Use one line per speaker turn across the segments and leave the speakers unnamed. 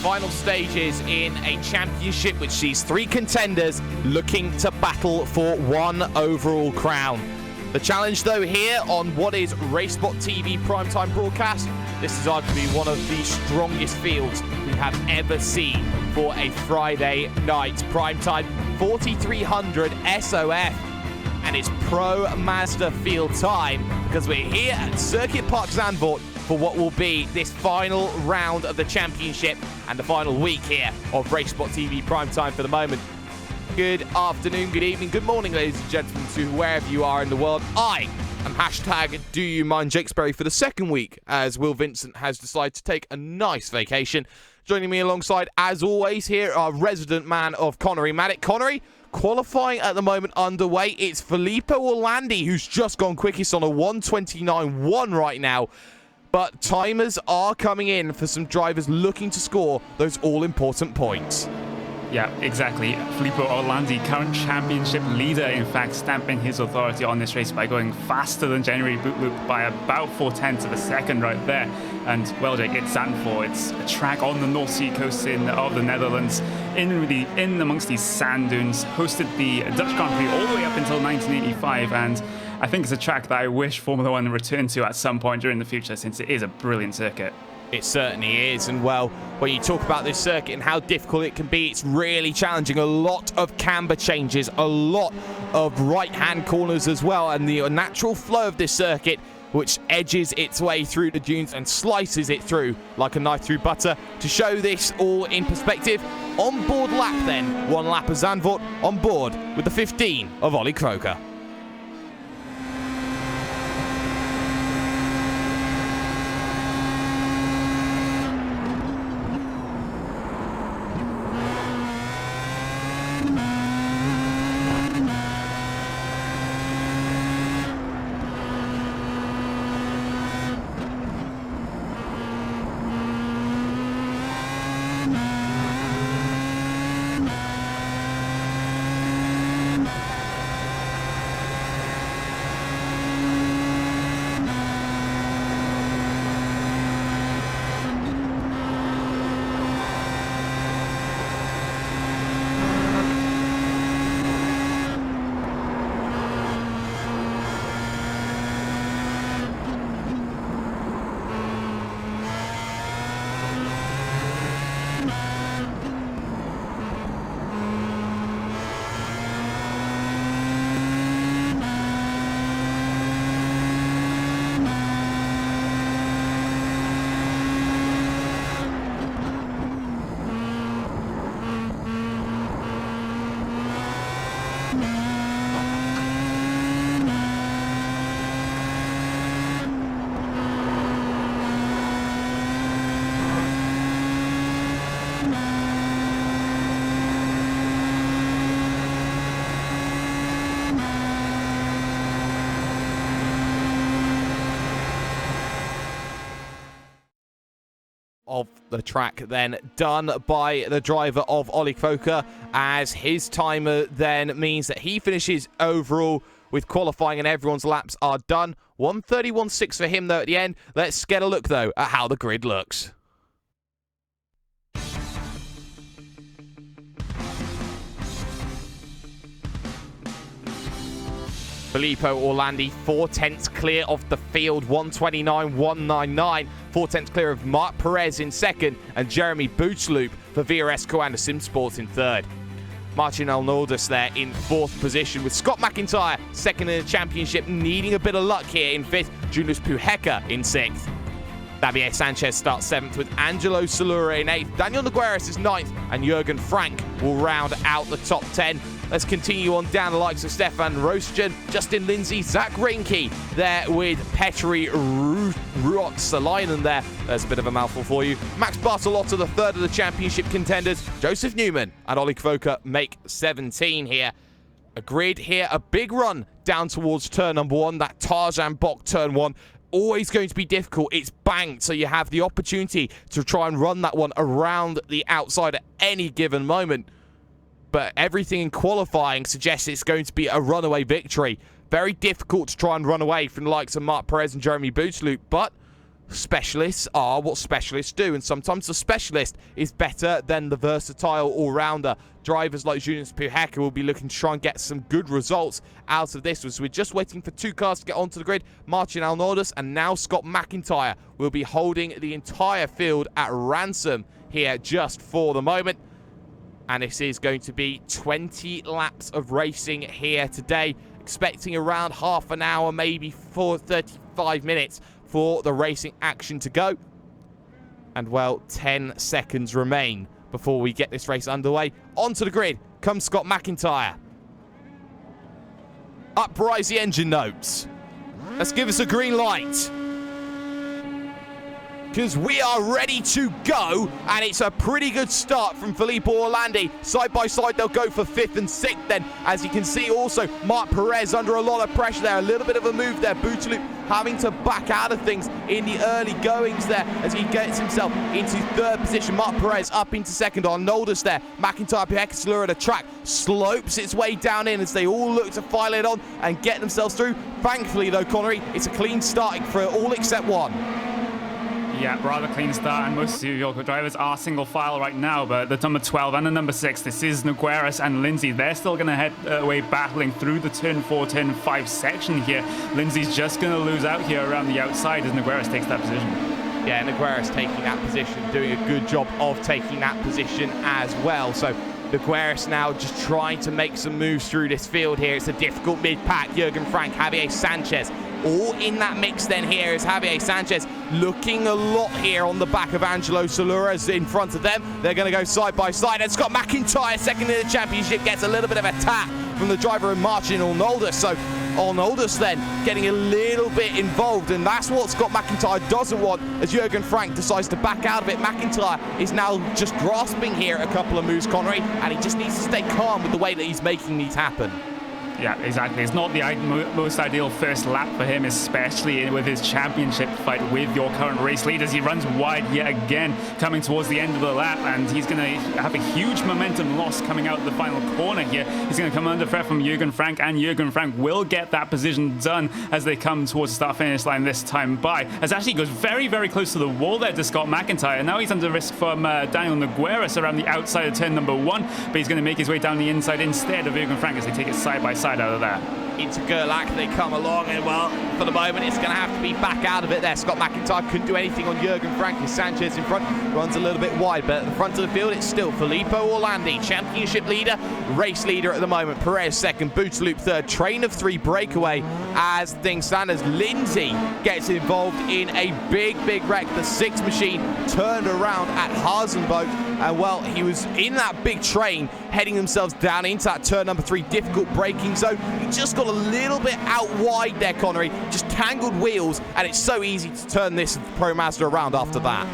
final stages in a championship which sees three contenders looking to battle for one overall crown. The challenge, though, here on what is RaceSpot TV primetime broadcast, this is arguably one of the strongest fields we have ever seen for a Friday night primetime. 4300 SOF, and it's pro Mazda field time because we're here at Circuit Park Zandvoort for what will be this final round of the championship and the final week here of RaceSpot TV primetime for the moment. Good afternoon, good evening, good morning, ladies and gentlemen, to wherever you are in the world. I am hashtag Do You Mind Jakesbury for the second week as Will Vincent has decided to take a nice vacation. Joining me alongside, as always, here, our resident man of Connery Maddock. Connery, qualifying at the moment underway. It's Filippo Orlandi who's just gone quickest on a 1:29.1 right now. But timers are coming in for some drivers looking to score those all-important points.
Yeah, exactly. Filippo Orlandi, current championship leader, in fact, stamping his authority on this race by going faster than January boot loop by about 0.4 of a second right there. And, well, Jake, it's Zandvoort. It's a track on the North Sea coast of the Netherlands, in amongst these sand dunes. Hosted the Dutch Grand Prix all the way up until 1985, and I think it's a track that I wish Formula One returned to at some point during the future, since it is a brilliant circuit.
It certainly is, and well, when you talk about this circuit and how difficult it can be, it's really challenging. A lot of camber changes, a lot of right-hand corners as well, and the natural flow of this circuit, which edges its way through the dunes and slices it through like a knife through butter. To show this all in perspective, on-board lap then, one lap of Zandvoort, on board with the 15 of Ollie Croker. Of the track then done by the driver of Ollie Croker, as his timer then means that he finishes overall with qualifying and everyone's laps are done. 1:31.6 for him though at the end. Let's get a look though at how the grid looks. Filippo Orlandi, 4/10 clear of the field, 1:29.199. 4/10 clear of Marc Perez in second, and Jeremy Bootsloop for VRS Coanda Sim Sports in third. Martin Arnoldus there in fourth position, with Scott McIntyre second in the championship, needing a bit of luck here in fifth. Julius Pujeca in sixth. Xavier Sanchez starts seventh, with Angelo Salura in eighth. Daniel Nogueras is ninth, and Jurgen Frank will round out the top 10. Let's continue on down the likes of Stefan Rostjan, Justin Lindsay, Zach Rinke there with Petteri Ruotsalainen there. There's a bit of a mouthful for you. Max Bartolotta, the third of the championship contenders. Joseph Newman and Ollie Croker make 17 here. A grid here, a big run down towards turn number one, that Tarzan Bock turn one. Always going to be difficult. It's banked, so you have the opportunity to try and run that one around the outside at any given moment. But everything in qualifying suggests it's going to be a runaway victory. Very difficult to try and run away from the likes of Marc Perez and Jeremy Bootsloop, but specialists are what specialists do, and sometimes the specialist is better than the versatile all-rounder. Drivers like Julius Puheka will be looking to try and get some good results out of this. So we're just waiting for 2 cars to get onto the grid. Martin Arnoldus and now Scott McIntyre will be holding the entire field at ransom here just for the moment. And this is going to be 20 laps of racing here today. Expecting around half an hour, maybe 35 minutes for the racing action to go. And well, 10 seconds remain before we get this race underway. Onto the grid comes Scott McIntyre. Uprise the engine notes. Let's give us a green light, because we are ready to go, and it's a pretty good start from Filippo Orlandi. Side by side, they'll go for 5th and 6th then. As you can see also, Marc Perez under a lot of pressure there. A little bit of a move there. Boutaloop having to back out of things in the early goings there as he gets himself into 3rd position. Marc Perez up into 2nd. Arnoldus there. McIntyre, Puheka at the track. Slopes its way down in as they all look to file it on and get themselves through. Thankfully though, Connery, it's a clean starting for all except one.
Yeah, rather clean start, and most of your drivers are single file right now, but the number 12 and the number 6, this is Nogueras and Lindsay. They're still going to head away battling through the turn 4, turn 5 section here. Lindsay's just going to lose out here around the outside as Nogueras takes that position.
Yeah, Nogueras taking that position, doing a good job of taking that position as well. So Nogueras now just trying to make some moves through this field here. It's a difficult mid-pack. Jurgen Frank, Javier Sanchez, all in that mix then here is Javier Sanchez looking a lot here on the back of Angelo Solura's in front of them. They're going to go side by side, and Scott McIntyre, 2nd in the championship, gets a little bit of a tap from the driver in Martin Arnoldus. So Arnoldus then getting a little bit involved, and that's what Scott McIntyre doesn't want as Jurgen Frank decides to back out of it. McIntyre is now just grasping here a couple of moves, Connery, and he just needs to stay calm with the way that he's making these happen.
Yeah, exactly. It's not the most ideal first lap for him, especially with his championship fight with your current race leaders. He runs wide yet again, coming towards the end of the lap, and he's going to have a huge momentum loss coming out of the final corner here. He's going to come under threat from Jurgen Frank, and Jurgen Frank will get that position done as they come towards the start-finish line this time by. As actually goes very, very close to the wall there to Scott McIntyre. Now he's under risk from Daniel Nogueras around the outside of turn number 1, but he's going to make his way down the inside instead of Jurgen Frank as they take it side by side out of there.
Into Gerlach they come along, and well, for the moment it's going to have to be back out of it there. Scott McIntyre couldn't do anything on Jurgen Frank as Sanchez in front runs a little bit wide, but at the front of the field it's still Filippo Orlandi, championship leader, race leader at the moment. Perez 2nd, Boutaloop 3rd, train of 3 breakaway as things stand as Lindsay gets involved in a big wreck. The 6 machine turned around at Hasenboat, and well, he was in that big train heading themselves down into that turn number 3 difficult braking zone. He just got a little bit out wide there, Connery, just tangled wheels, and it's so easy to turn this Pro Mazda around after that.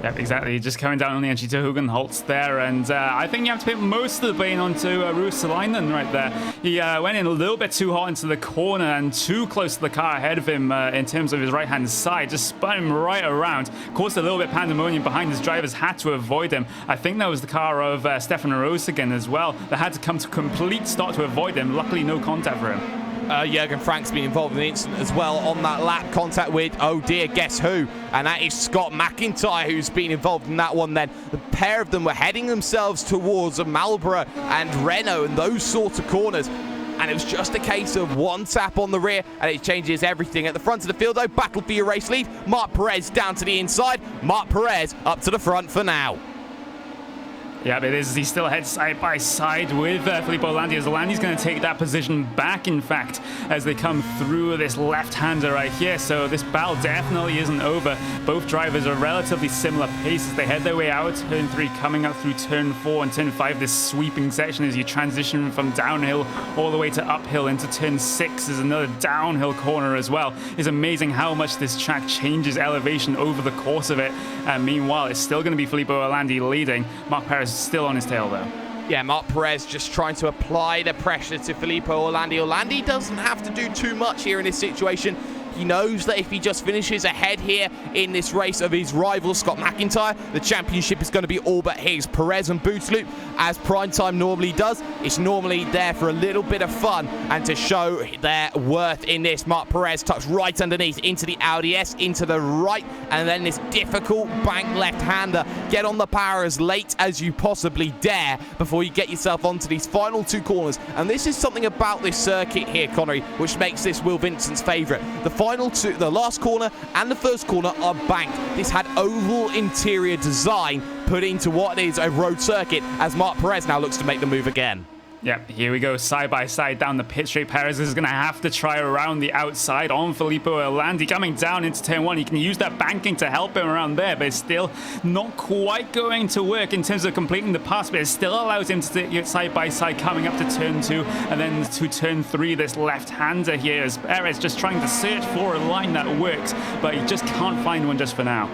Yep, exactly. Just coming down on the entry to Hugenholtz there, and I think you have to put most of the blame onto Ruotsalainen right there. He went in a little bit too hot into the corner and too close to the car ahead of him in terms of his right-hand side. Just spun him right around. Caused a little bit of pandemonium behind his drivers, had to avoid him. I think that was the car of Stefan Roseggen as well. That had to come to complete stop to avoid him. Luckily, no contact for him.
Jurgen Frank's been involved in the incident as well on that lap. Contact with, oh dear, guess who? And that is Scott McIntyre who's been involved in that one then. The pair of them were heading themselves towards Marlborough and Renault and those sorts of corners. And it was just a case of one tap on the rear, and it changes everything. At the front of the field, though, battle for your race lead. Marc Perez down to the inside. Marc Perez up to the front for now.
Yeah, but he still heads side by side with Filippo Orlandi, as Orlandi's going to take that position back, in fact, as they come through this left-hander right here. So this battle definitely isn't over. Both drivers are relatively similar paces. They head their way out turn 3, coming up through turn 4 and turn 5. This sweeping section as you transition from downhill all the way to uphill into turn 6 is another downhill corner as well. It's amazing how much this track changes elevation over the course of it. Meanwhile, it's still going to be Filippo Orlandi leading. Marc Perez still on his tail though.
Yeah, Marc Perez just trying to apply the pressure to Filippo Orlandi. Orlandi doesn't have to do too much here in this situation. He knows that if he just finishes ahead here in this race of his rival Scott McIntyre, the championship is going to be all but his. Perez and Boutaloop, as Primetime normally does, it's normally there for a little bit of fun and to show their worth in this. Marc Perez tucks right underneath into the Audi S, into the right, and then this difficult bank left-hander. Get on the power as late as you possibly dare before you get yourself onto these final 2 corners. And this is something about this circuit here, Connery, which makes this Will Vincent's favourite. The final 2, the last corner and the first corner, are banked. This had oval interior design put into what is a road circuit, as Marc Perez now looks to make the move again.
Yep, here we go, side by side down the pit straight. Perez is going to have to try around the outside on Filippo Orlandi. Coming down into turn 1, he can use that banking to help him around there, but it's still not quite going to work in terms of completing the pass, but it still allows him to get side by side coming up to turn 2 and then to turn 3. This left-hander here as Perez just trying to search for a line that works, but he just can't find one just for now.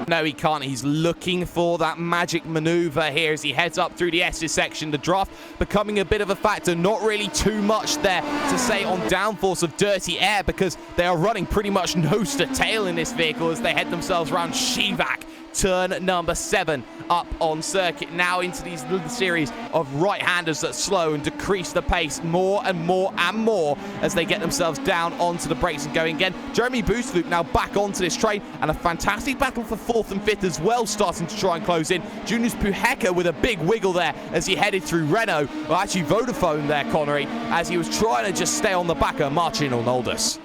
No, he can't. He's looking for that magic maneuver here as he heads up through the S's section. The draft becoming a bit of a factor. Not really too much there to say on downforce of dirty air, because they are running pretty much nose to tail in this vehicle as they head themselves around Shivak. Turn number 7 up on circuit, now into these little series of right-handers that slow and decrease the pace more and more and more as they get themselves down onto the brakes and going again. Jeremy Boutaloop now back onto this train, and a fantastic battle for 4th and 5th as well, starting to try and close in. Junius Puheka with a big wiggle there as he headed through Renault, well, actually Vodafone there, Connery, as he was trying to just stay on the back of Marcin Arnoldus.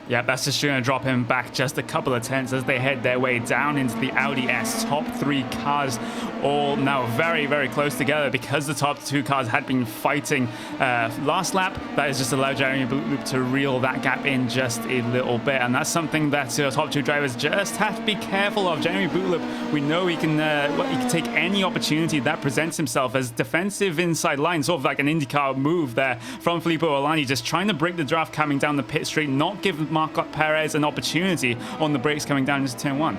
Yeah, that's just going to drop him back just a couple of tenths as they head their way down into the Audi S. Top 3 cars all now very, very close together because the top 2 cars had been fighting last lap. That has just allowed Jeremy Boutaloop to reel that gap in just a little bit, and that's something that top 2 drivers just have to be careful of. Jeremy Boutaloop, we know he can take any opportunity that presents himself as defensive inside line, sort of like an IndyCar move there from Filippo Orlandi, just trying to break the draft coming down the pit straight, not give Marc Perez an opportunity on the brakes coming down into turn 1.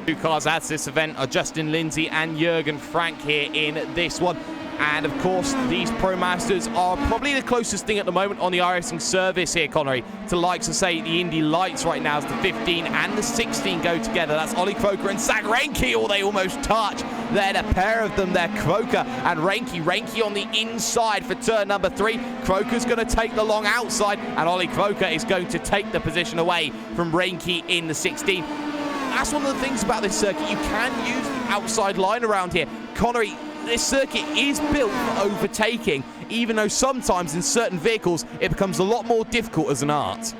2 cars at this event are Justin Lindsay and Jürgen Frank here in this one. And of course, these Pro Masters are probably the closest thing at the moment on the iRacing service here, Connery, to likes of, say, the Indy Lights right now as the 15 and the 16 go together. That's Ollie Croker and Zach Reinke, or they almost touch. Then a pair of them there, Croker and Reinke. Reinke on the inside for turn number 3. Croker's going to take the long outside, and Ollie Croker is going to take the position away from Reinke in the 16. That's one of the things about this circuit. You can use the outside line around here. Connery, this circuit is built for overtaking, even though sometimes in certain vehicles it becomes a lot more difficult as an art.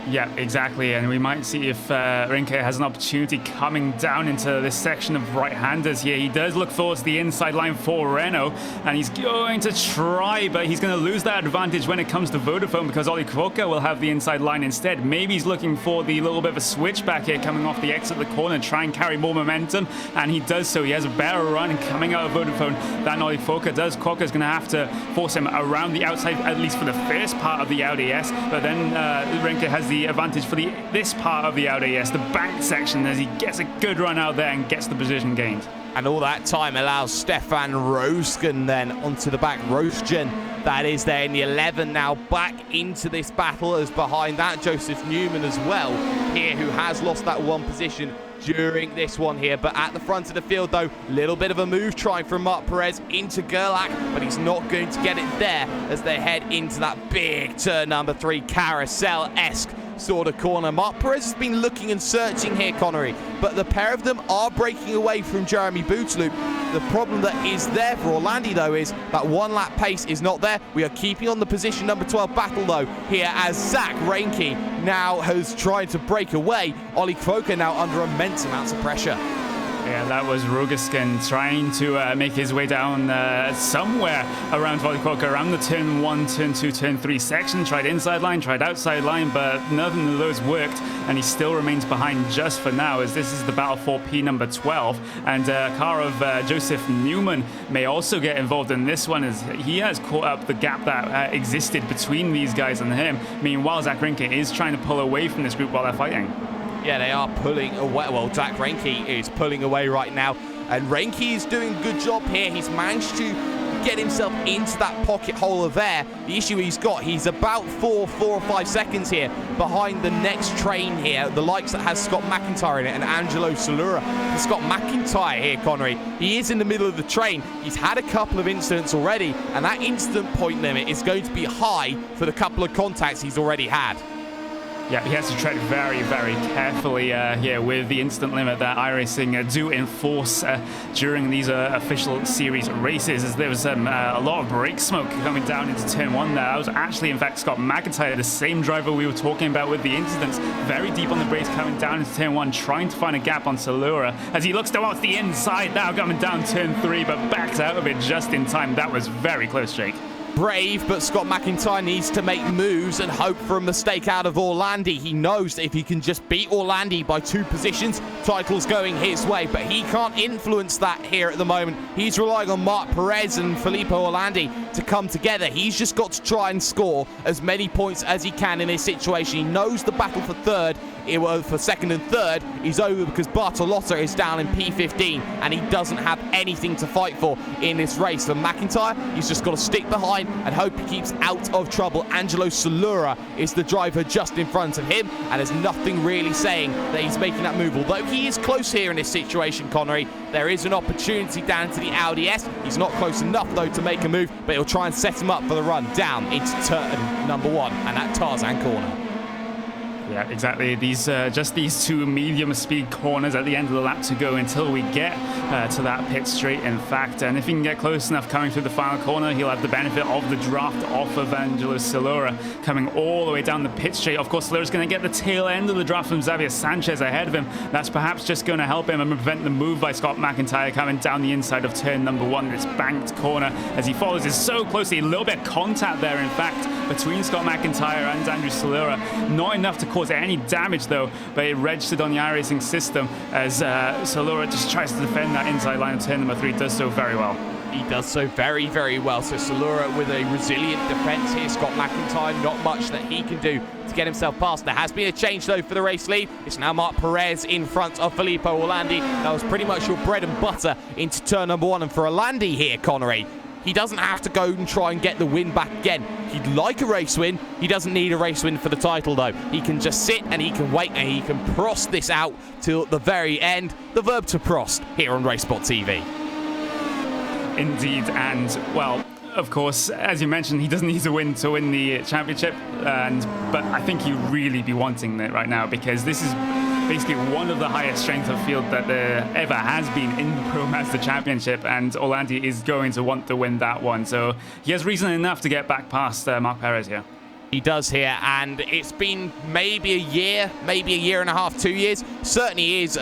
Yeah, exactly, and we might see if Reinke has an opportunity coming down into this section of right-handers here. He does look towards the inside line for Renault, and he's going to try, but he's going to lose that advantage when it comes to Vodafone because Ollie Croker will have the inside line instead. Maybe he's looking for the little bit of a switch back here coming off the exit of the corner, try and carry more momentum, and he does so. He has a better run coming out of Vodafone than Ollie Croker does. Croker's going to have to force him around the outside, at least for the first part of the Audi S, but then Reinke has the advantage for this part of the Audi S, the bank section, as he gets a good run out there and gets the position gained.
And all that time allows Stefan Rosgen then onto the back. Rosgen, that is there in the 11 now, back into this battle, as behind that Joseph Newman as well here, who has lost that 1 position during this one here. But at the front of the field though, little bit of a move trying from Marc Perez into Gerlach, but he's not going to get it there as they head into that big turn number 3 carousel-esque sort of corner. Marc Perez has been looking and searching here, Connery, but the pair of them are breaking away from Jeremy Boutaloop. The problem that is there for Orlandi though is that 1 lap pace is not there. We are keeping on the position number 12 battle though here as Zach Reinke now has tried to break away. Ollie Croker now under immense amounts of pressure.
Yeah, that was Rogeskin trying to make his way down somewhere around Ollie Croker, around the turn 1, turn 2, turn 3 section. Tried inside line, tried outside line, but none of those worked, and he still remains behind just for now, as this is the battle for P number 12. And a car of Joseph Newman may also get involved in this one, as he has caught up the gap that existed between these guys and him. Meanwhile, Zach Reinke is trying to pull away from this group while they're fighting. Yeah,
they are pulling away. Well, Zach Reinke is pulling away right now, and Reinke is doing a good job here. He's managed to get himself into that pocket hole of air. The issue he's about 4 or 5 seconds here behind the next train here, the likes that has Scott McIntyre in it and Angelo Solura. For Scott McIntyre here, Connery, he is in the middle of the train. He's had a couple of incidents already, and that instant point limit is going to be high for the couple of contacts he's already had.
Yeah, he has to tread very, very carefully here with the instant limit that iRacing do enforce during these official series races. As there was a lot of brake smoke coming down into turn 1 there. That was actually, in fact, Scott McIntyre, the same driver we were talking about with the incidents, very deep on the brakes coming down into turn 1, trying to find a gap on Solura as he looks towards the inside now, coming down turn 3, but backs out of it just in time. That was very close, Jake.
Brave, but Scott McIntyre needs to make moves and hope for a mistake out of Orlandi. He knows that if he can just beat Orlandi by 2 positions, title's going his way, but he can't influence that here at the moment. He's relying on Marc Perez and Filippo Orlandi to come together. He's just got to try and score as many points as he can in this situation. He knows the battle for third, for second and third, is over because Bartolotta is down in P15 and he doesn't have anything to fight for in this race. For McIntyre, he's just got to stick behind and hope he keeps out of trouble. Angelo Solura is the driver just in front of him, and there's nothing really saying that he's making that move. Although he is close here in this situation, Connery, there is an opportunity down to the Audi S. He's not close enough, though, to make a move, but he'll try and set him up for the run down into turn number 1 and that Tarzan corner.
Yeah, exactly. Just these 2 medium speed corners at the end of the lap to go until we get to that pit straight, in fact. And if he can get close enough coming through the final corner, he'll have the benefit of the draft off of Angelo Solura coming all the way down the pit straight. Of course, Solura's going to get the tail end of the draft from Xavier Sanchez ahead of him. That's perhaps just going to help him and prevent the move by Scott McIntyre coming down the inside of turn number 1, this banked corner as he follows it so closely. A little bit of contact there, in fact, between Scott McIntyre and Andrew Solura. Not enough to cause any damage, though, but it registered on the iRacing system as Solura just tries to defend that inside line of turn number 3. Does so very well.
He does so very, very well. So Solura with a resilient defense here. Scott McIntyre, not much that he can do to get himself past. There has been a change, though, for the race lead. It's now Marc Perez in front of Filippo Orlandi. That was pretty much your bread and butter into turn number 1. And for Orlandi here, Connery, he doesn't have to go and try and get the win back again. He'd like a race win. He doesn't need a race win for the title, though. He can just sit and he can wait and he can prost this out till the very end. The verb to prost here on RaceSpot TV.
Indeed, and, well, of course, as you mentioned, he doesn't need to win the championship, but I think he'd really be wanting it right now because this is basically one of the highest strengths of field that there ever has been in the Pro Mazda Championship, and Orlandi is going to want to win that one. So he has reason enough to get back past Marc Perez here.
He does here, and it's been maybe a year and a half, 2 years. Certainly is.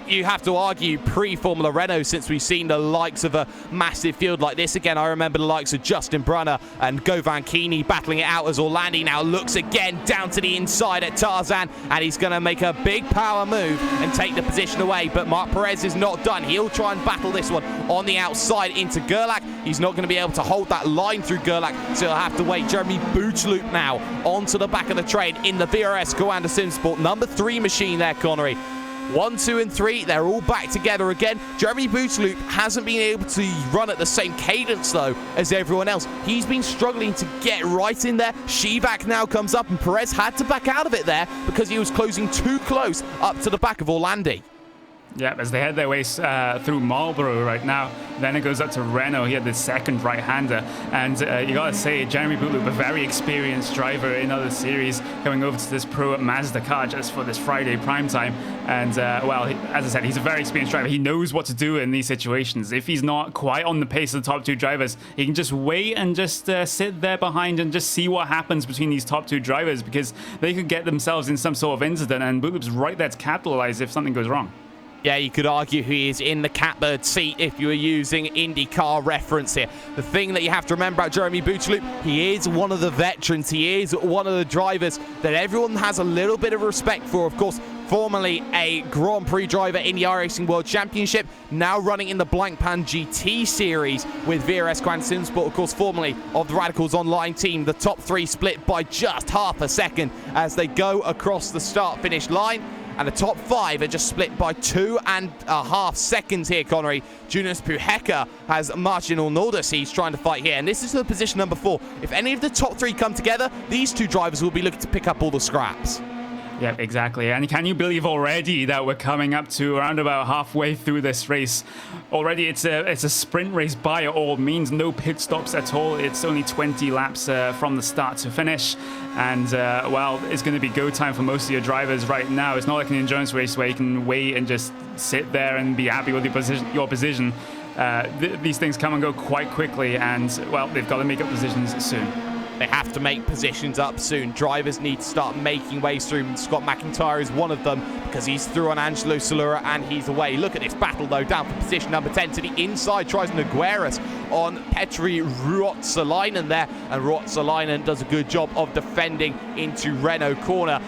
You have to argue pre-Formula Renault since we've seen the likes of a massive field like this. Again, I remember the likes of Justin Brunner and Govan Keeney battling it out as Orlandi now looks again down to the inside at Tarzan, and he's going to make a big power move and take the position away. But Marc Perez is not done. He'll try and battle this one on the outside into Gerlach. He's not going to be able to hold that line through Gerlach, so he'll have to wait. Jeremy Bootloop now onto the back of the train in the VRS Coanda Simsport number 3 machine there, Connery. 1, 2, and 3, they're all back together again. Jeremy Bootloop hasn't been able to run at the same cadence, though, as everyone else. He's been struggling to get right in there. Shivak now comes up, and Perez had to back out of it there because he was closing too close up to the back of Orlandi.
Yeah, as they head their way through Marlborough right now, then it goes up to Renault here, the second right-hander. And you gotta say, Jeremy Bootloop, a very experienced driver in other series, coming over to this Pro Mazda car just for this Friday prime time. And, well, as I said, he's a very experienced driver. He knows what to do in these situations. If he's not quite on the pace of the top 2 drivers, he can just wait and just sit there behind and just see what happens between these top 2 drivers, because they could get themselves in some sort of incident, and Bootloop's right there to capitalize if something goes wrong.
Yeah, you could argue he is in the catbird seat if you were using IndyCar reference here. The thing that you have to remember about Jeremy Bootloop, he is one of the veterans. He is one of the drivers that everyone has a little bit of respect for. Of course, formerly a Grand Prix driver in the iRacing World Championship, now running in the Blancpain GT series with VRS Coanda Simsport, of course, formerly of the Radicals Online team. The top 3 split by just half a second as they go across the start-finish line. and the top 5 are just split by 2.5 seconds here, Connery. Jonas Puhecker has Marcin Arnoldus. He's trying to fight here, and this is the position number 4. If any of the top 3 come together, these 2 drivers will be looking to pick up all the scraps.
Yeah, exactly. And can you believe already that we're coming up to around about halfway through this race? Already it's a sprint race by all means, no pit stops at all. It's only 20 laps from the start to finish. And, well, it's going to be go time for most of your drivers right now. It's not like an endurance race where you can wait and just sit there and be happy with your position. These things come and go quite quickly, and, well, they've got to make up positions soon.
They have to make positions up soon. Drivers need to start making ways through. Scott McIntyre is one of them because he's through on Angelo Solura and he's away. Look at this battle, though, down for position number 10 to the inside. Tries Nogueras on Petri Ruotsalainen there. And Ruotsalainen does a good job of defending into Renault corner.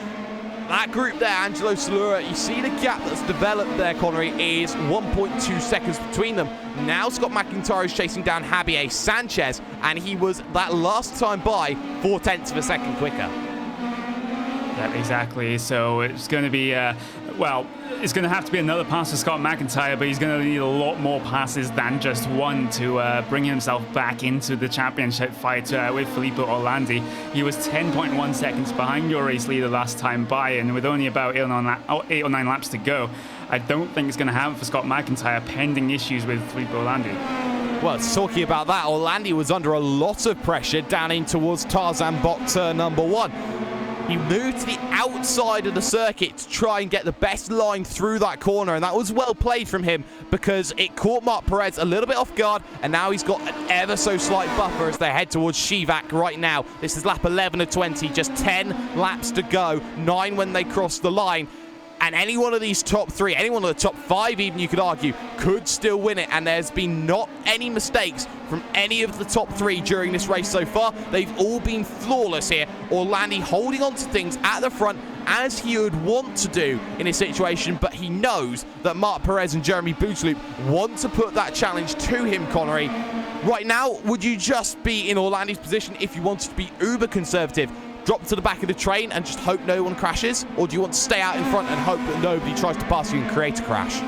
That group there, Angelo Solura, you see the gap that's developed there, Connery, is 1.2 seconds between them. Now Scott McIntyre is chasing down Javier Sanchez, and he was that last time by 0.4 of a second quicker.
Yeah, exactly. So it's going to be, well, it's going to have to be another pass for Scott McIntyre, but he's going to need a lot more passes than just one to bring himself back into the championship fight with Filippo Orlandi. He was 10.1 seconds behind your race leader last time by, and with only about 8 or 9 laps to go, I don't think it's going to happen for Scott McIntyre, pending issues with Filippo Orlandi.
Well, talking about that, Orlandi was under a lot of pressure down in towards Tarzan box number 1. He moved to the outside of the circuit to try and get the best line through that corner, and that was well played from him because it caught Marc Perez a little bit off guard, and now he's got an ever so slight buffer as they head towards Shivak right now. This is lap 11 of 20, just 10 laps to go, 9 when they cross the line. And any one of these top 3, any one of the top 5 even, you could argue, could still win it. And there's been not any mistakes from any of the top 3 during this race so far. They've all been flawless here. Orlandi holding on to things at the front as he would want to do in this situation, but he knows that Marc Perez and Jeremy Boutaloop want to put that challenge to him, Connery. Right now, would you just be in Orlandi's position if you wanted to be uber conservative? Drop to the back of the train and just hope no one crashes? Or do you want to stay out in front and hope that nobody tries to pass you and create a crash?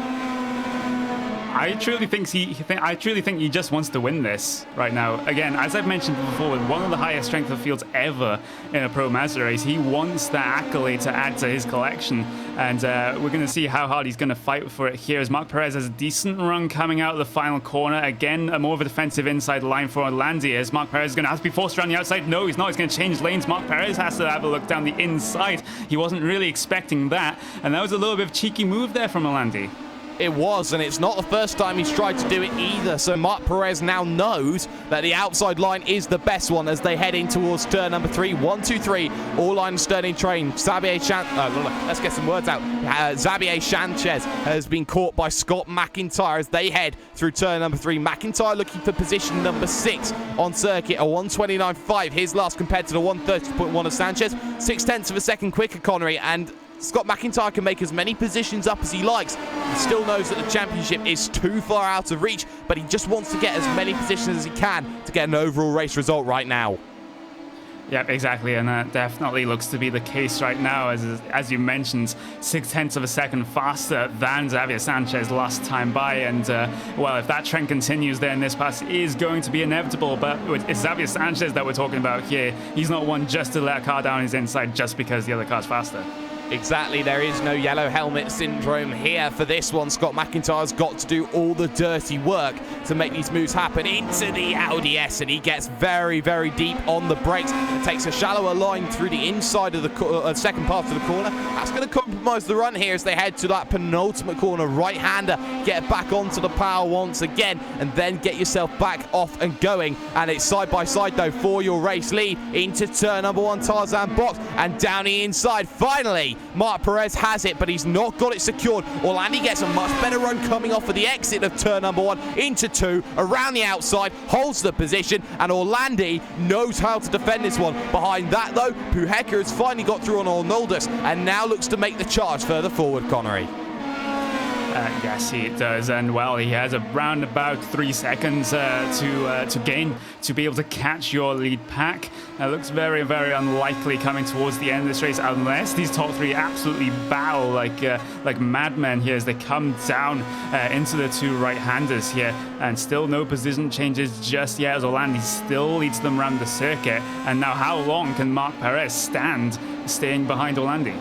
I truly think he just wants to win this right now. Again, as I've mentioned before, with one of the highest strength of fields ever in a Pro Mazda race, he wants that accolade to add to his collection. And we're going to see how hard he's going to fight for it here as Marc Perez has a decent run coming out of the final corner. Again, a more of a defensive inside line for Orlandi as Marc Perez is going to have to be forced around the outside. No, he's not. He's going to change lanes. Marc Perez has to have a look down the inside. He wasn't really expecting that. And that was a little bit of a cheeky move there from Orlandi.
It was, and it's not the first time he's tried to do it either. So Marc Perez now knows that the outside line is the best one as they head in towards turn number 3. 1, 2, 3, all line Sterling train. Let's get some words out. Xavier Sanchez has been caught by Scott McIntyre as they head through turn number 3. McIntyre looking for position number 6 on circuit, a 1:29.5. His last compared to the 1:30.1 of Sanchez. 0.6 of a second quicker, Connery, and Scott McIntyre can make as many positions up as he likes. He still knows that the championship is too far out of reach, but he just wants to get as many positions as he can to get an overall race result right now.
Yeah, exactly, and that definitely looks to be the case right now, as you mentioned, 0.6 of a second faster than Xavier Sanchez last time by, and well, if that trend continues, then this pass is going to be inevitable, but it's Xavier Sanchez that we're talking about here. He's not one just to let a car down his inside just because the other car's faster.
Exactly, there is no yellow helmet syndrome here for this one. Scott McIntyre's got to do all the dirty work to make these moves happen into the Audi S, and he gets very, very deep on the brakes and takes a shallower line through the inside of the second part of the corner. That's going to compromise the run here as they head to that penultimate corner. Right-hander, get back onto the power once again, and then get yourself back off and going. And it's side-by-side, though, for your race lead into turn number 1, Tarzan box, and down the inside, finally, Marc Perez has it, but he's not got it secured. Orlandi gets a much better run coming off of the exit of turn number 1 into 2, around the outside, holds the position, and Orlandi knows how to defend this one. Behind that, though, Puhecker has finally got through on Arnoldus and now looks to make the charge further forward, Connery.
Yes, he does, and well, he has around about 3 seconds to gain to be able to catch your lead pack. Looks very, very unlikely coming towards the end of this race, unless these top three absolutely battle like madmen here as they come down into the two right-handers here, and still no position changes just yet as Orlandi still leads them around the circuit. And now, how long can Marc Perez stand staying behind Orlandi?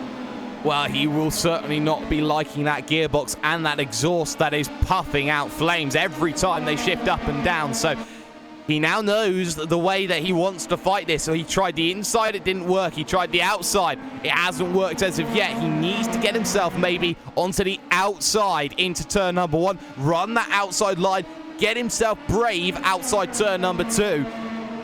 Well, he will certainly not be liking that gearbox and that exhaust that is puffing out flames every time they shift up and down. So he now knows the way that he wants to fight this. So he tried the inside, it didn't work. He tried the outside, it hasn't worked as of yet. He needs to get himself maybe onto the outside into turn number one, run that outside line, get himself brave outside turn number two,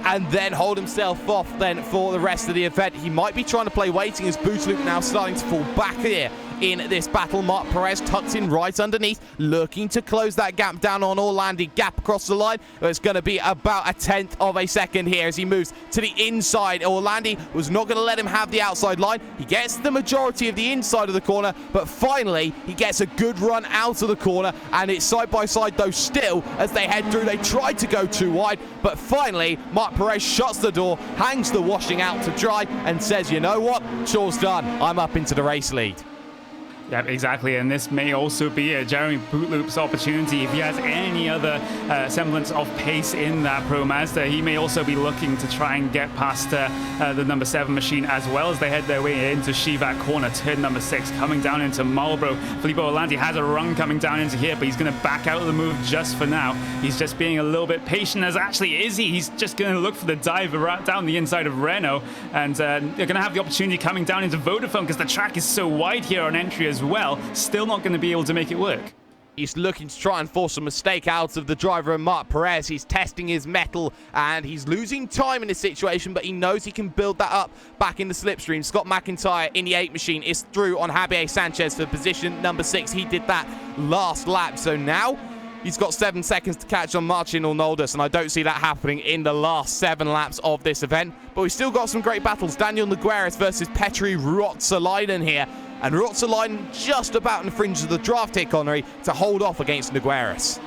and then hold himself off then for the rest of the event. He might be trying to play waiting as Bootloop now starting to fall back here in this battle. Marc Perez tucked in right underneath, looking to close that gap down on Orlandi. Gap across the line. It's going to be about 1/10 of a second here as he moves to the inside. Orlandi was not going to let him have the outside line. He gets the majority of the inside of the corner, but finally he gets a good run out of the corner, and it's side by side though still as they head through. They tried to go too wide, but finally Marc Perez shuts the door, hangs the washing out to dry, and says, you know what, chores done, I'm up into the race lead.
Yeah, exactly, and this may also be Jeremy Bootloop's opportunity. If he has any other semblance of pace in that Pro Mazda, he may also be looking to try and get past the number 7 machine, as well as they head their way into Shivat corner, turn number 6, coming down into Marlboro. Filippo Orlandi has a run coming down into here, but he's going to back out of the move just for now. He's just being a little bit patient, as actually is he. He's just going to look for the dive right down the inside of Renault, and they're going to have the opportunity coming down into Vodafone because the track is so wide here on entry as well. Still not going to be able to make it work.
He's looking to try and force a mistake out of the driver of Marc Perez. He's testing his mettle and he's losing time in this situation, but he knows he can build that up back in the slipstream. Scott McIntyre in the 8 machine is through on Javier Sanchez for position number 6. He did that last lap, so now he's got 7 seconds to catch on Marcin Arnoldus, and I don't see that happening in the last 7 laps of this event. But we've still got some great battles. Daniel Nogueras versus Petri Ruotsalainen here. And Ruotsalainen just about infringes the draft here, Connery, to hold off against Nogueras.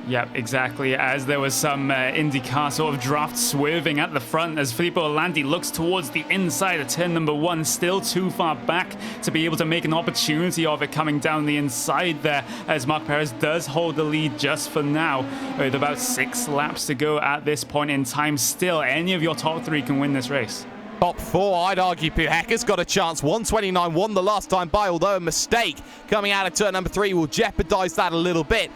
Yep, exactly, as there was some IndyCar sort of draft swerving at the front as Filippo Orlandi looks towards the inside of turn number 1, still too far back to be able to make an opportunity of it coming down the inside there, as Marc Perez does hold the lead just for now, with about 6 laps to go at this point in time. Still, any of your top 3 can win this race.
Top 4, I'd argue Puheka's got a chance. 129 won the last time by, although a mistake coming out of turn number 3 will jeopardize that a little bit.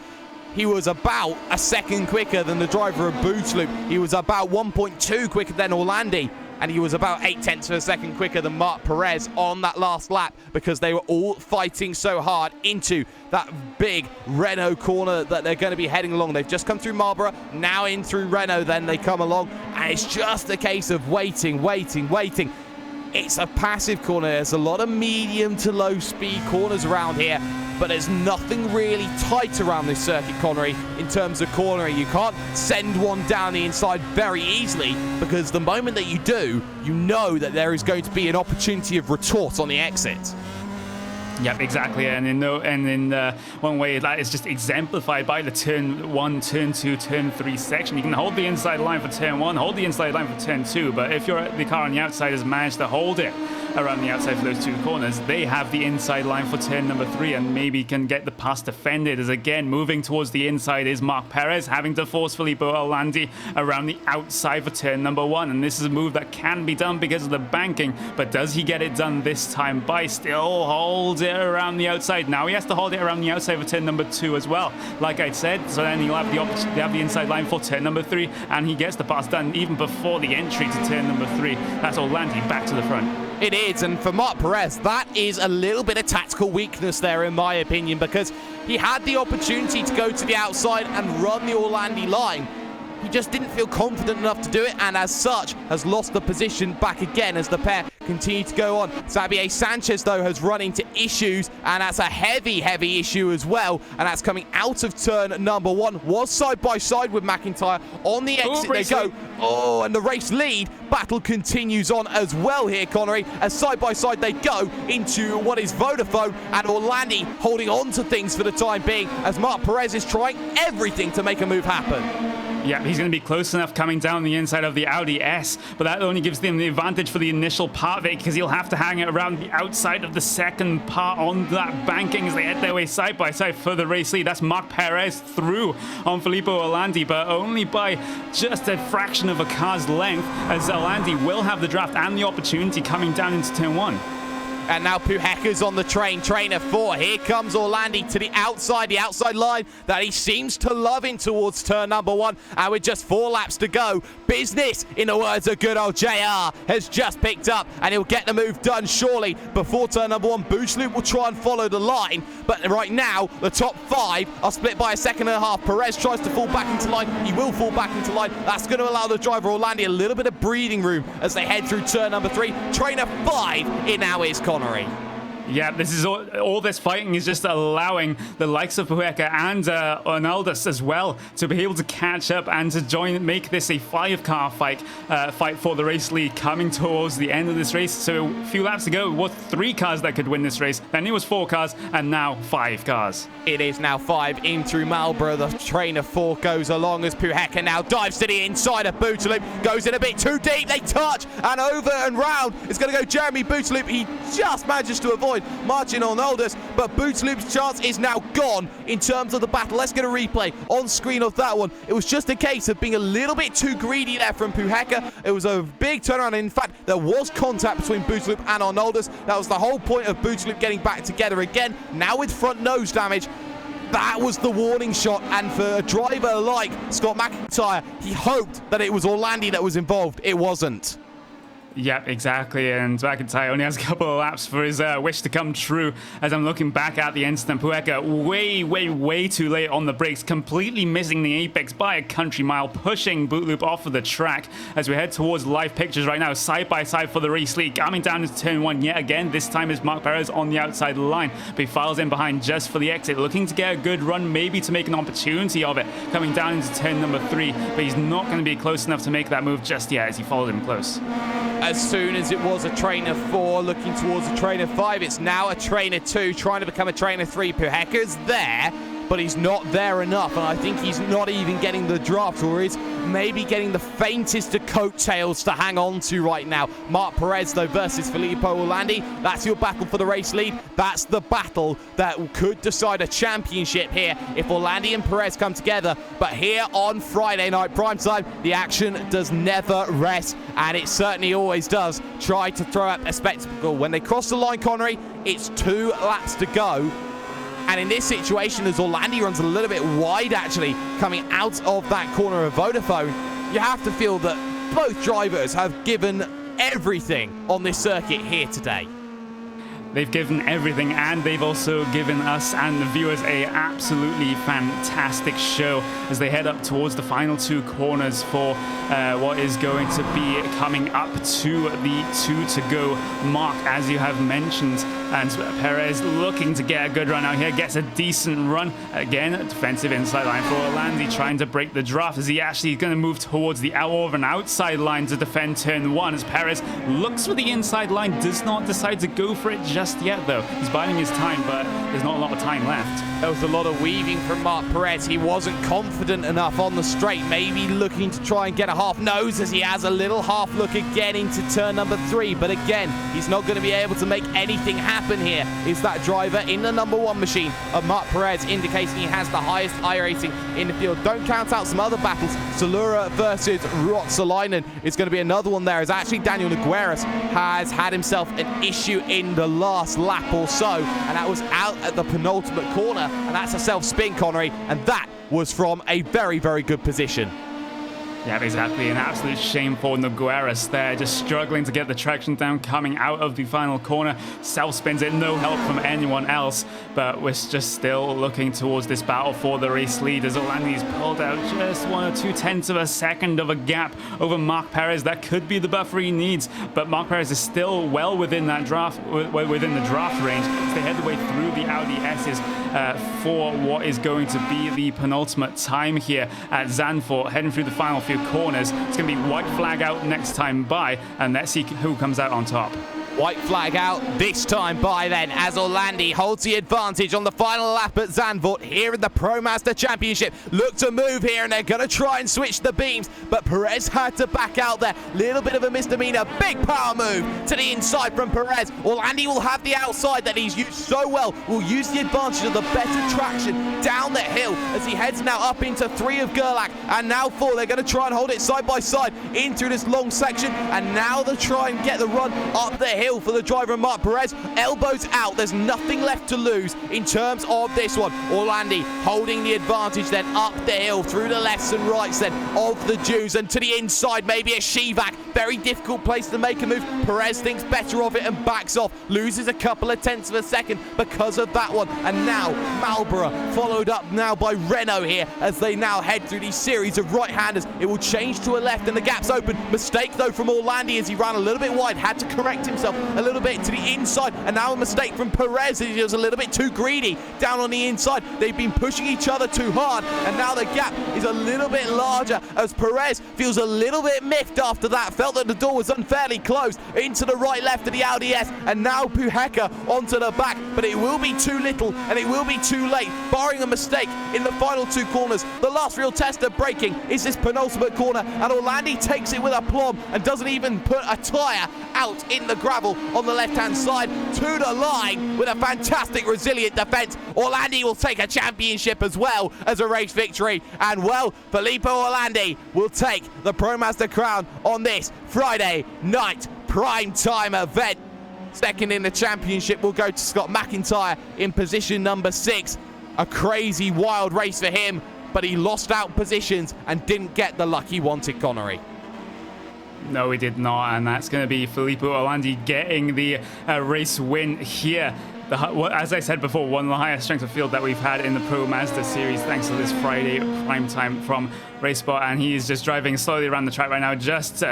He was about a second quicker than the driver of Bootloop. He was about 1.2 quicker than Orlandi, and he was about 0.8 of a second quicker than Marc Perez on that last lap, because they were all fighting so hard into that big Renault corner that they're going to be heading along. They've just come through Marlborough, now in through Renault, then they come along, and it's just a case of waiting. It's a passive corner. There's a lot of medium to low speed corners around here, but there's nothing really tight around this circuit, Connery, in terms of cornering. You can't send one down the inside very easily, because the moment that you do, you know that there is going to be an opportunity of retort on the exit.
Yep, exactly, and in one way that is just exemplified by the turn 1, turn 2, turn 3 section. You can hold the inside line for turn 1, hold the inside line for turn 2, but if the car on the outside has managed to hold it around the outside for those 2 corners, they have the inside line for turn number 3 and maybe can get the pass defended, as again, moving towards the inside is Marc Perez, having to force Filippo Orlandi around the outside for turn number 1, and this is a move that can be done because of the banking, but does he get it done this time? By still holds it around the outside. Now he has to hold it around the outside for turn number 2 as well, like I said, so then he'll have the inside line for turn number 3, and he gets the pass done even before the entry to turn number 3. That's Orlandi back to the front.
It is, and for Marc Perez, that is a little bit of tactical weakness there, in my opinion, because he had the opportunity to go to the outside and run the Orlandi line, he just didn't feel confident enough to do it, and as such has lost the position back again as the pair continue to go on. Xavier Sanchez, though, has run into issues, and that's a heavy issue as well, and that's coming out of turn number 1. Was side by side with McIntyre. On the exit they go. Oh, and the race lead battle continues on as well here, Connery, as side by side they go into what is Vodafone, and Orlandi holding on to things for the time being as Marc Perez is trying everything to make a move happen.
Yeah, he's going to be close enough coming down the inside of the Audi S, but that only gives them the advantage for the initial part of it, because he'll have to hang it around the outside of the second part on that banking as they head their way side by side for the race lead. That's Marc Perez through on Filippo Orlandi, but only by just a fraction of a car's length, as Orlandi will have the draft and the opportunity coming down into turn 1.
And now Puheka's on the trainer 4. Here comes Orlandi to the outside line that he seems to love in towards turn number 1. And with just 4 laps to go, business, in the words of good old JR, has just picked up, and he'll get the move done surely before turn number 1. Bootloop will try and follow the line, but right now the top 5 are split by a second and a half. Perez tries to fall back into line. He will fall back into line. That's going to allow the driver Orlandi a little bit of breathing room as they head through turn number 3. Trainer 5, it now is Connery.
Yeah, this is all this fighting is just allowing the likes of Puheka and Arnaldos as well to be able to catch up and to make this a 5-car fight for the race lead coming towards the end of this race. So a few laps ago, it was 3 cars that could win this race. Then it was 4 cars, and now 5 cars.
It is now 5 in through Marlborough. The trainer 4 goes along as Puheka now dives to the inside of Bootloop. Goes in a bit too deep. They touch, and over and round. It's going to go Jeremy Bootloop. He just manages to avoid Marcin Arnaldos, but Bootloop's chance is now gone in terms of the battle. Let's get a replay on screen of that one. It was just a case of being a little bit too greedy there from Puheka. It was a big turnaround. In fact, there was contact between Bootloop and Arnaldos. That was the whole point of Bootloop getting back together again. Now with front nose damage, that was the warning shot, and for a driver like Scott McIntyre, he hoped that it was Orlandi that was involved. It wasn't.
Yep, exactly, and McIntyre only has a couple of laps for his wish to come true. As I'm looking back at the incident, Puheka way too late on the brakes, completely missing the apex by a country mile, pushing Bootloop off of the track as we head towards live pictures right now, side by side for the race lead. Coming down into turn 1 yet again, this time is Marc Perez on the outside line, but he files in behind just for the exit, looking to get a good run, maybe to make an opportunity of it, coming down into turn number 3, but he's not going to be close enough to make that move just yet as he follows him close.
As soon as it was a trainer 4 looking towards a trainer 5, it's now a trainer 2 trying to become a trainer 3. Puheka's there, but he's not there enough, and I think he's not even getting the draft, or is maybe getting the faintest of coattails to hang on to right now. Marc Perez, though, versus Filippo Orlandi. That's your battle for the race lead. That's the battle that could decide a championship here if Orlandi and Perez come together. But here on Friday night primetime, the action does never rest, and it certainly always does try to throw up a spectacle. When they cross the line, Connery, it's 2 laps to go. And in this situation, as Orlandi runs a little bit wide, actually, coming out of that corner of Vodafone, you have to feel that both drivers have given everything on this circuit here today.
They've given everything, and they've also given us and the viewers a absolutely fantastic show as they head up towards the final 2 corners for what is going to be coming up to the 2 to go mark, as you have mentioned. And Perez looking to get a good run out here, gets a decent run. Again, defensive inside line for Orlandi, trying to break the draft as he actually is going to move towards the more of an outside line to defend turn 1 as Perez looks for the inside line, does not decide to go for it just yet though. He's biding his time, but there's not a lot of time left.
There was a lot of weaving from Marc Perez. He wasn't confident enough on the straight, maybe looking to try and get a half nose as he has a little half look again into turn number 3, but again, he's not going to be able to make anything happen here. Is that driver in the number 1 machine of Marc Perez, indicating he has the highest iRacing in the field. Don't count out some other battles. Salura versus Ruotsalainen is going to be another one there, as actually Daniel Nogueras has had himself an issue in the last lap or so, and that was out at the penultimate corner, and that's a self-spin, Connery, and that was from a very good position.
Yeah, exactly. An absolute shame for Nogueras there, just struggling to get the traction down coming out of the final corner. Self spins it, no help from anyone else, but we're just still looking towards this battle for the race lead as Orlandi's pulled out just 1 or 2 tenths of a second of a gap over Marc Perez. That could be the buffer he needs, but Marc Perez is still well within that within the draft range. So they head the way through the Audi S's for what is going to be the penultimate time here at Zandvoort, heading through the final few corners. It's going to be white flag out next time by, and let's see who comes out on top.
White flag out this time by then as Orlandi holds the advantage on the final lap at Zandvoort here in the Pro Mazda Championship. Look to move here and they're going to try and switch the beams, but Perez had to back out there. Little bit of a misdemeanor. Big power move to the inside from Perez. Orlandi will have the outside that he's used so well. Will use the advantage of the better traction down the hill as he heads now up into 3 of Gerlach and now 4. They're going to try and hold it side by side in through this long section, and now they'll try and get the run up the hill for the driver Marc Perez. Elbows out. There's nothing left to lose in terms of this one. Orlandi holding the advantage then up the hill through the lefts and rights then of the Jews, and to the inside maybe a Shivak. Very difficult place to make a move. Perez thinks better of it and backs off. Loses a couple of tenths of a second because of that one. And now Marlboro followed up now by Renault here as they now head through these series of right-handers. It will change to a left and the gap's open. Mistake though from Orlandi as he ran a little bit wide. Had to correct himself a little bit to the inside, and now a mistake from Perez as he was a little bit too greedy down on the inside. They've been pushing each other too hard, and now the gap is a little bit larger as Perez feels a little bit miffed after that. Felt that the door was unfairly closed into the right left of the Audi S, and now Puheka onto the back, but it will be too little and it will be too late, barring a mistake in the final 2 corners. The last real test of braking is this penultimate corner, and Orlandi takes it with aplomb and doesn't even put a tyre out in the gravel on the left-hand side to the line with a fantastic resilient defense. Orlandi will take a championship as well as a race victory, and well, Filippo Orlandi will take the Pro Mazda crown on this Friday night prime time event. Second in the championship will go to Scott McIntyre in position number 6. A crazy wild race for him, but he lost out positions and didn't get the luck he wanted, Connery.
No, he did not, and that's going to be Filippo Orlandi getting the race win here. As I said before, one of the highest strengths of field that we've had in the Pro Mazda series, thanks to this Friday prime time from RaceSpot, and he is just driving slowly around the track right now, just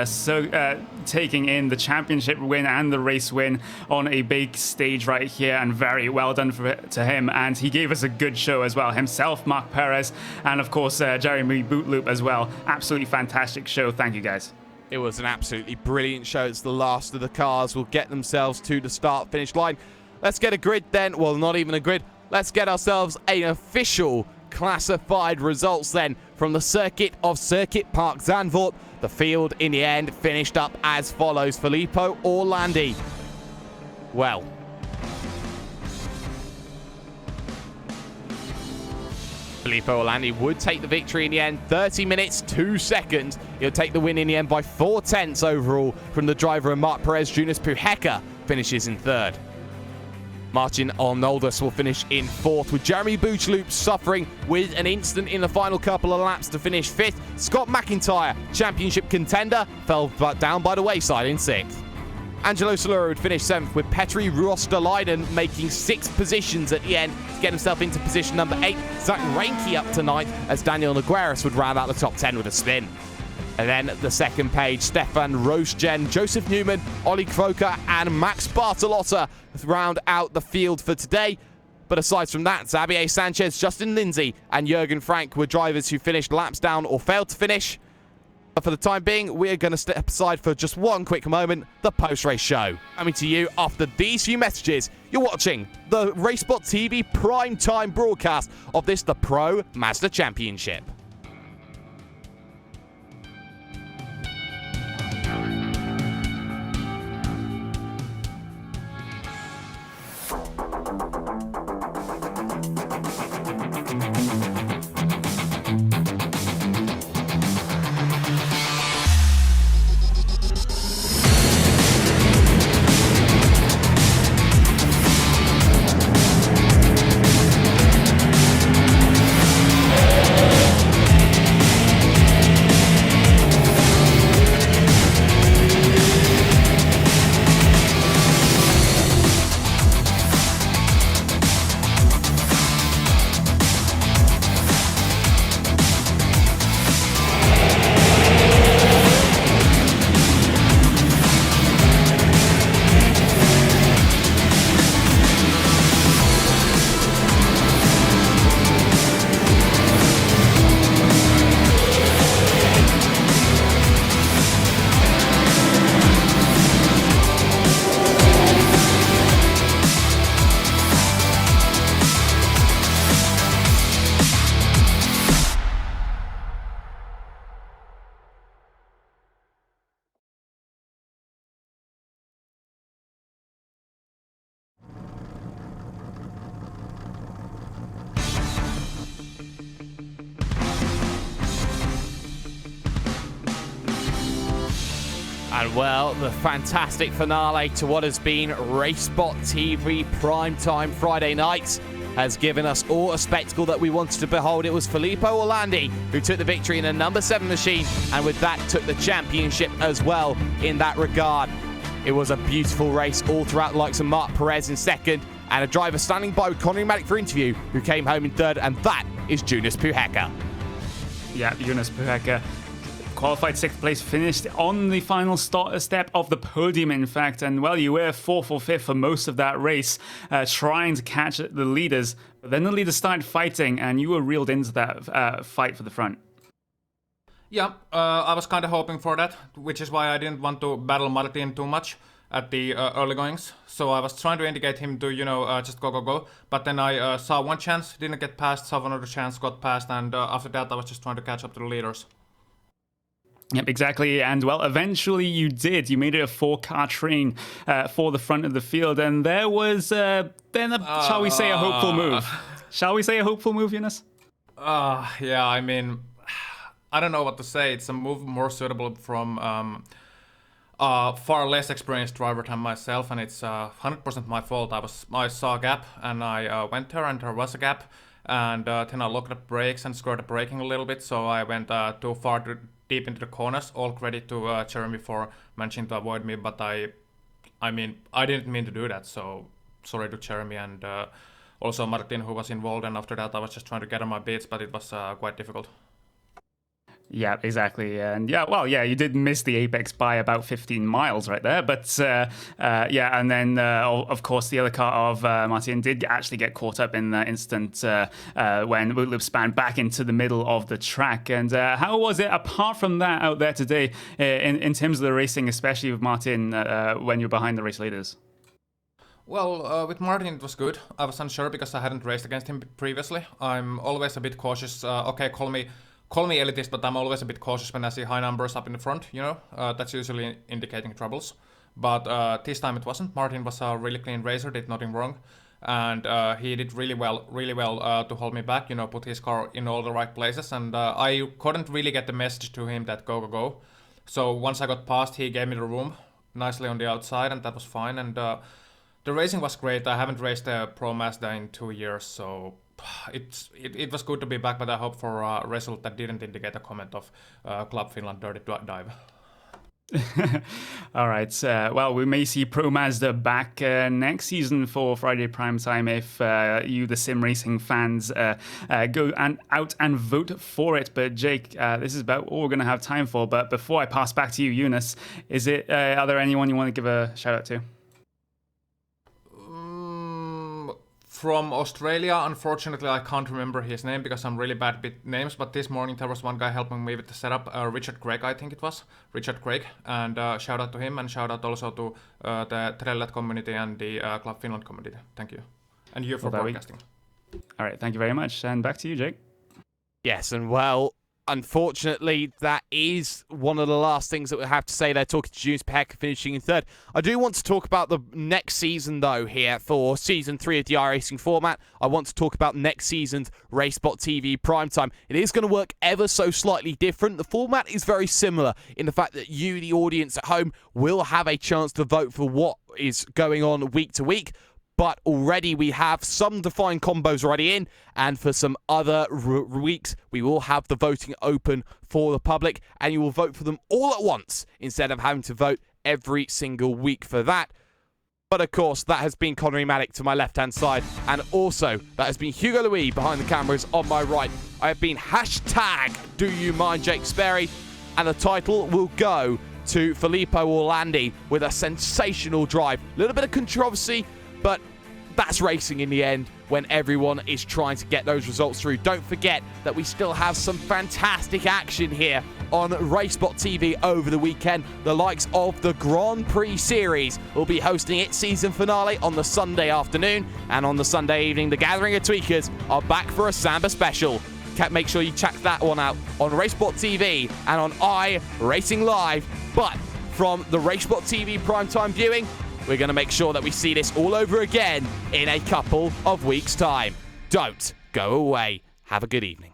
taking in the championship win and the race win on a big stage right here, and very well done to him. And he gave us a good show as well, himself, Marc Perez, and of course Jeremy Bootloop as well. Absolutely fantastic show. Thank you, guys.
It was an absolutely brilliant show. It's the last of the cars will get themselves to the start-finish line. Let's get a grid then. Well, not even a grid. Let's get ourselves an official classified results then from the circuit of Circuit Park Zandvoort. The field in the end finished up as follows. Filippo Orlandi. Well, Filippo Orlandi would take the victory in the end. 30 minutes, 2 seconds. He'll take the win in the end by 4 tenths overall from the driver of Marc Perez. Jonas Puheka finishes in 3rd. Martin Arnoldus will finish in 4th, with Jeremy Bootloop suffering with an incident in the final couple of laps to finish 5th. Scott McIntyre, championship contender, fell down by the wayside in 6th. Angelo Solero would finish 7th, with Petri Ruostalainen making 6 positions at the end to get himself into position number 8. Zach Reinke up to 9th, as Daniel Nogueras would round out the top 10 with a spin. And then at the second page, Stefan Rosgen, Joseph Newman, Ollie Croker, and Max Bartolotta round out the field for today. But aside from that, Xavier Sanchez, Justin Lindsay, and Jurgen Frank were drivers who finished laps down or failed to finish. But for the time being, we're going to step aside for just one quick moment, the post-race show. Coming to you after these few messages, you're watching the RaceSpot TV prime time broadcast of this, the Pro Mazda Championship. And well, the fantastic finale to what has been RaceSpot TV primetime Friday nights has given us all a spectacle that we wanted to behold. It was Filippo Orlandi who took the victory in a number 7 machine, and with that took the championship as well in that regard. It was a beautiful race all throughout, the likes of Marc Perez in second, and a driver standing by with Connery Maddock for interview, who came home in third, and that is Jonas Puheka.
Yeah, Jonas Puheka qualified 6th place, finished on the final step of the podium, in fact. And, well, you were 4th or 5th for most of that race, trying to catch the leaders. But then the leaders started fighting, and you were reeled into that fight for the front.
Yeah, I was kind of hoping for that, which is why I didn't want to battle Martin too much at the early goings. So I was trying to indicate him to, just go. But then I saw one chance, didn't get past, saw another chance, got past, and after that I was just trying to catch up to the leaders.
Yep, exactly. And, well, eventually you did. You made it a 4-car train for the front of the field. And there was shall we say, a hopeful move? Shall we say a hopeful move, Jonas?
Yeah, I mean, I don't know what to say. It's a move more suitable from far less experienced driver than myself. And it's 100% my fault. I saw a gap and I went there and there was a gap. And then I looked at brakes and screwed the braking a little bit. So I went too far deep into the corners. All credit to Jeremy for managing to avoid me, but I didn't mean to do that, so sorry to Jeremy and also Martin, who was involved, and after that I was just trying to get on my beats, but it was quite difficult.
Yeah, exactly. And you did miss the apex by about 15 miles right there. But and then, of course, the other car of Martin did actually get caught up in the incident when Bootloop span back into the middle of the track. And how was it, apart from that, out there today, in terms of the racing, especially with Martin when you're behind the race leaders?
Well, with Martin it was good. I was unsure because I hadn't raced against him previously. I'm always a bit cautious. Call me elitist, but I'm always a bit cautious when I see high numbers up in the front, That's usually indicating troubles. But this time it wasn't. Martin was a really clean racer, did nothing wrong. And he did really well to hold me back, put his car in all the right places. And I couldn't really get the message to him that go. So once I got past, he gave me the room nicely on the outside, and that was fine. And the racing was great. I haven't raced a Pro Mazda in 2 years, so it was good to be back, but I hope for a result that didn't indicate a comment of Club Finland dirty dive.
All right. Well, we may see Pro Mazda back next season for Friday Primetime if you, the sim racing fans, go out and vote for it. But Jake, this is about all we're going to have time for. But before I pass back to you, Eunice, are there anyone you want to give a shout out to?
From Australia, unfortunately, I can't remember his name because I'm really bad with names, but this morning there was one guy helping me with the setup, Richard Craig, I think it was. Richard Craig, and shout out to him, and shout out also to the Trellat community and the Club Finland community. Thank you. And you for broadcasting.
All right, thank you very much. And back to you, Jake.
Yes, and well, unfortunately, that is one of the last things that we have to say there, talking to Jonas Puheka finishing in third. I do want to talk about the next season, though, here for Season 3 of the iRacing format. I want to talk about next season's RaceSpot TV primetime. It is going to work ever so slightly different. The format is very similar in the fact that you, the audience at home, will have a chance to vote for what is going on week to week. But already we have some defined combos already in, and for some other weeks, we will have the voting open for the public, and you will vote for them all at once instead of having to vote every single week for that. But of course, that has been Connery Maddock to my left-hand side, and also that has been Hugo Louis behind the cameras on my right. I have been #DoYouMindJakeSperry, and the title will go to Filippo Orlandi with a sensational drive. A little bit of controversy, but that's racing in the end when everyone is trying to get those results through. Don't forget that we still have some fantastic action here on RaceSpot TV over the weekend. The likes of the Grand Prix Series will be hosting its season finale on the Sunday afternoon, and on the Sunday evening, the Gathering of Tweakers are back for a Samba special. Make sure you check that one out on RaceSpot TV and on iRacing Live. But from the RaceSpot TV primetime viewing, we're going to make sure that we see this all over again in a couple of weeks' time. Don't go away. Have a good evening.